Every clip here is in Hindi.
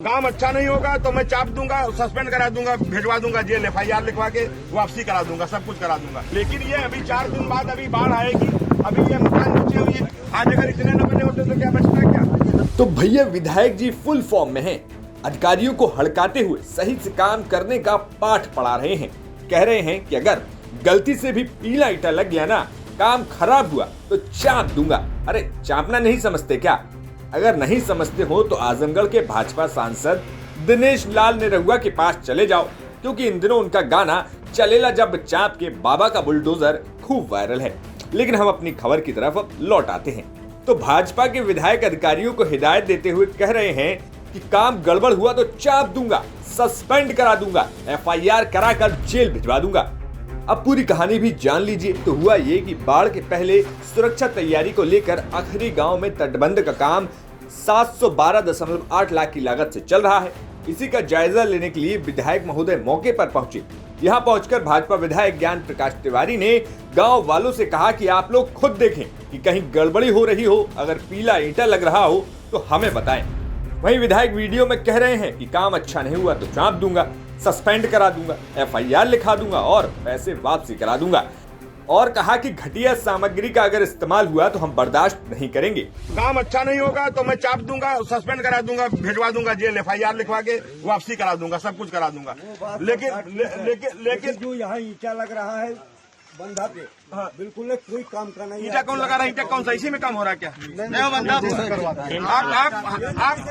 काम अच्छा नहीं होगा तो मैं चाप दूंगा, सस्पेंड करा दूंगा, भिजवा दूंगा जेल, FIR लिखवा के वापसी करा दूंगा, सब कुछ करा दूंगा। लेकिन ये अभी 4 दिन बाद अभी बाढ़ आएगी, अभी ये मकान नीचे हुई है। आज अगर इतने न बने होते तो क्या बचता क्या। तो भैया विधायक जी फुल फॉर्म में हैं, अधिकारियों को हड़काते हुए सही से काम करने का पाठ पढ़ा रहे हैं। कह रहे हैं कि अगर गलती से भी पीला ईंटा लग गया ना, काम खराब हुआ तो चाप दूंगा। अरे चापना नहीं समझते क्या? अगर नहीं समझते हो तो आजमगढ़ के भाजपा सांसद दिनेश लाल निरहुआ के पास चले जाओ, क्योंकि इन दिनों उनका गाना चलेला जब चाप के बाबा का बुलडोजर खूब वायरल है। लेकिन हम अपनी खबर की तरफ लौट आते हैं तो भाजपा के विधायक अधिकारियों को हिदायत देते हुए कह रहे हैं कि काम गड़बड़ हुआ तो चाप दूंगा, सस्पेंड करा दूंगा, FIR कराकर जेल भिजवा दूंगा। अब पूरी कहानी भी जान लीजिए। तो हुआ ये कि बाढ़ के पहले सुरक्षा तैयारी को लेकर आखिरी गांव में तटबंध का काम 712.8 लाख की लागत से चल रहा है। इसी का जायजा लेने के लिए विधायक महोदय मौके पर पहुंचे। यहां पहुंचकर भाजपा विधायक ज्ञान प्रकाश तिवारी ने गांव वालों से कहा कि आप लोग खुद देखें कि कहीं गड़बड़ी हो रही हो, अगर पीला ईंटा लग रहा हो तो हमें बताएं। वहीं विधायक वीडियो में कह रहे हैं कि काम अच्छा नहीं हुआ तो चाप दूंगा, सस्पेंड करा दूंगा, FIR लिखा दूंगा और पैसे वापसी करा दूंगा। और कहा कि घटिया सामग्री का अगर इस्तेमाल हुआ तो हम बर्दाश्त नहीं करेंगे। काम अच्छा नहीं होगा तो मैं चाप दूंगा, सस्पेंड करा दूंगा, भिजवा दूंगा जेल, FIR लिखवा के वापसी करा दूंगा, सब कुछ करा दूंगा। लेकिन जो यहाँ ईंटा लग रहा है बंधा पे, हाँ, बिल्कुल कोई काम का नहीं। ईंटा कौन लगा रहा है? ईंटा कौन सा इसी में काम हो रहा है क्या? नहीं हो बंदा आप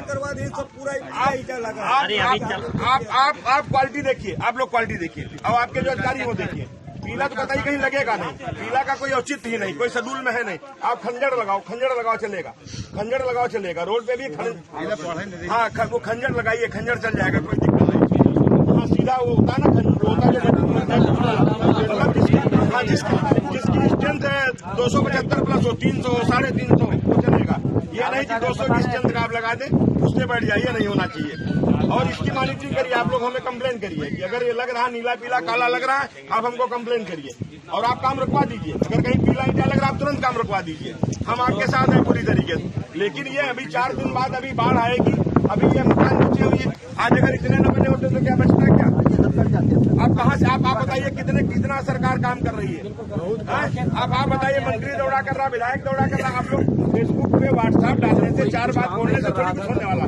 करवा दे, सब पूरा ईंटा लगा। आप क्वालिटी देखिए, आप लोग क्वालिटी देखिए और आपके जो अधिकारी वो देखिए। पीला तो कतई कहीं लगेगा नहीं, पीला का कोई औचित्य ही नहीं, कोई शेड्यूल में है नहीं। आप खंजर लगाओ चलेगा, खंजर लगाओ चलेगा। रोड पे भी हाँ वो खंजर लगाइए, खंजर चल जाएगा, कोई दिक्कत नहीं। हाँ सीधा वो होता है ना, होता जिसकी स्ट्रेंथ है 275 प्लस हो 300 350 वो चलेगा। ये नहीं कि 200 की स्ट्रेंथ का आप लगा दें उससे बैठ जाइए, नहीं होना चाहिए। और इसकी मॉनिटरिंग करिए, आप लोग हमें कंप्लेन करिए कि अगर ये लग रहा है नीला पीला काला लग रहा है, आप हमको कंप्लेन करिए और आप काम रुकवा दीजिए। अगर कहीं पीला ईंटा लग रहा है आप तुरंत काम रुकवा दीजिए, हम आपके साथ हैं पूरी तरीके से। लेकिन ये अभी 4 दिन बाद अभी बाढ़ आएगी, अभी ये मकान नीचे हुई है। आज अगर इतने न बने होते तो क्या बचता क्या। आप कहाँ से आप बताइए कितना सरकार काम कर रही है। आप बताइए, मंत्री दौड़ा कर रहा, विधायक दौड़ा कर रहा। आप लोग फेसबुक पे व्हाट्सएप डालने से 4 बात बोलने से थोड़ी कुछ होने वाला।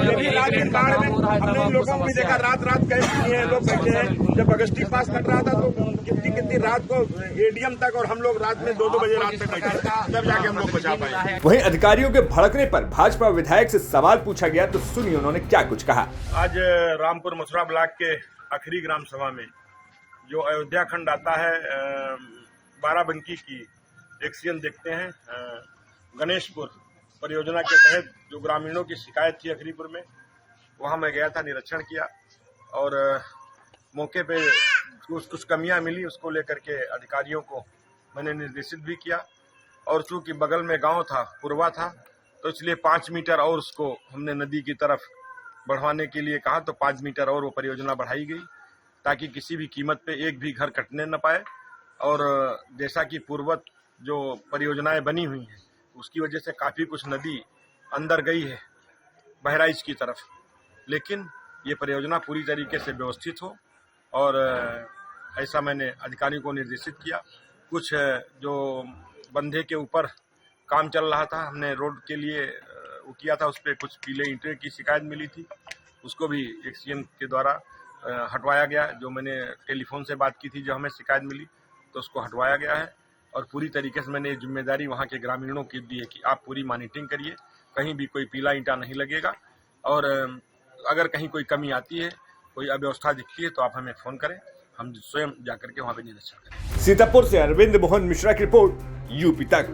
लेकिन रात दिन बाढ़ में हमने इन लोगों को भी देखा, रात कैद किए हैं, लोग बैठे हैं। जब अगस्ती पास कट रहा था तो कितनी रात को ADM तक, और हम लोग रात में 2-2 बजे रात तक बैठे, तब जाके हम लोग बचा पाए। वहीं अधिकारियों के भड़कने पर भाजपा विधायक से सवाल पूछा गया तो सुनिए उन्होंने क्या कुछ कहा। आज रामपुर मथुरा ब्लॉक के आखिरी ग्राम सभा में जो अयोध्या खंड आता है, बाराबंकी की एक सीन देखते हैं। गणेशपुर परियोजना के तहत जो ग्रामीणों की शिकायत थी अखरीपुर में, वहां मैं गया था, निरीक्षण किया और मौके पे कुछ कमियां मिली, उसको लेकर के अधिकारियों को मैंने निर्देशित भी किया। और चूंकि बगल में गांव था, पुरवा था, तो इसलिए 5 मीटर और उसको हमने नदी की तरफ बढ़वाने के लिए कहा, तो 5 मीटर और वो परियोजना बढ़ाई गई ताकि किसी भी कीमत पे एक भी घर कटने न पाए। और जैसा कि पूर्वत जो परियोजनाएं बनी हुई हैं उसकी वजह से काफ़ी कुछ नदी अंदर गई है बहराइच की तरफ, लेकिन ये परियोजना पूरी तरीके से व्यवस्थित हो और ऐसा मैंने अधिकारियों को निर्देशित किया। कुछ जो बंधे के ऊपर काम चल रहा था, हमने रोड के लिए वो किया था, उस पर कुछ पीले ईंटे की शिकायत मिली थी, उसको भी एक CM के द्वारा हटवाया गया। जो मैंने टेलीफोन से बात की थी, जो हमें शिकायत मिली, तो उसको हटवाया गया है। और पूरी तरीके से मैंने जिम्मेदारी वहाँ के ग्रामीणों की दी है कि आप पूरी मॉनिटरिंग करिए, कहीं भी कोई पीला ईंटा नहीं लगेगा। और अगर कहीं कोई कमी आती है, कोई अव्यवस्था दिखती है तो आप हमें फ़ोन करें, हम स्वयं जाकर के वहाँ पे निरीक्षण करें। सीतापुर से अरविंद मोहन मिश्रा की रिपोर्ट, UP तक।